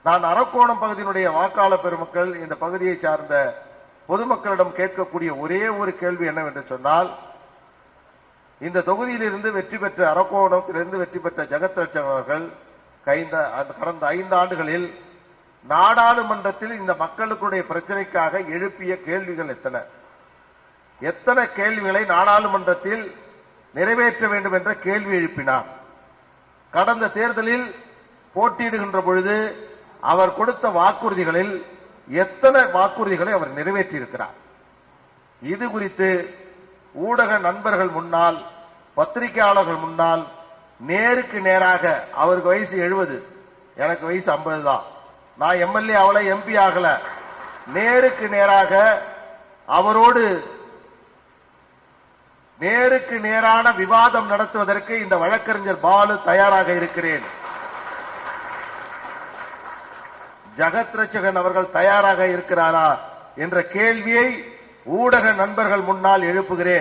நான் அரக்கோணம் பகுதியினுடைய வாக்காளர் பெருமக்கள், இந்த பகுதியை சார்ந்த பொதுமக்களிடம் கேட்கக்கூடிய ஒரே ஒரு கேள்வி என்னவென்று சொன்னால், இந்த தொகுதியிலிருந்து வெற்றி பெற்ற அரக்கோணத்திலிருந்து வெற்றி பெற்ற ஜெகத் ரட்சகன் அவர்கள் கடந்த 5 ஆண்டுகளில் நாடாளுமன்றத்தில் இந்த மக்களுடைய பிரச்சனைக்காக எழுப்பிய கேள்விகள் எத்தனை கேள்விகளை நாடாளுமன்றத்தில் நிறைவேற்ற வேண்டும் என்ற கேள்வி எழுப்பினார். கடந்த தேர்தலில் போட்டியிடுகின்ற பொழுது அவர் கொடுத்த வாக்குறுதிகளில் எத்தனை வாக்குறுதிகளை அவர் நிறைவேற்றியிருக்கிறார். இது குறித்து ஊடக நண்பர்கள் முன்னால், பத்திரிகையாளர்கள் முன்னால் நேருக்கு நேராக, அவருக்கு வயசு 70, எனக்கு வயசு 50 தான், நான் எம்எல்ஏ அவளை எம்பி ஆகல, நேருக்கு நேராக அவரோடு நேருக்கு நேரான விவாதம் நடத்துவதற்கு இந்த வழக்கறிஞர் பாலு தயாராக இருக்கிறேன். ஜெகத் ரட்சகன் அவர்கள் தயாராக இருக்கிறாரா என்ற கேள்வியை ஊடக நண்பர்கள் முன்னால் எழுப்புகிறேன்.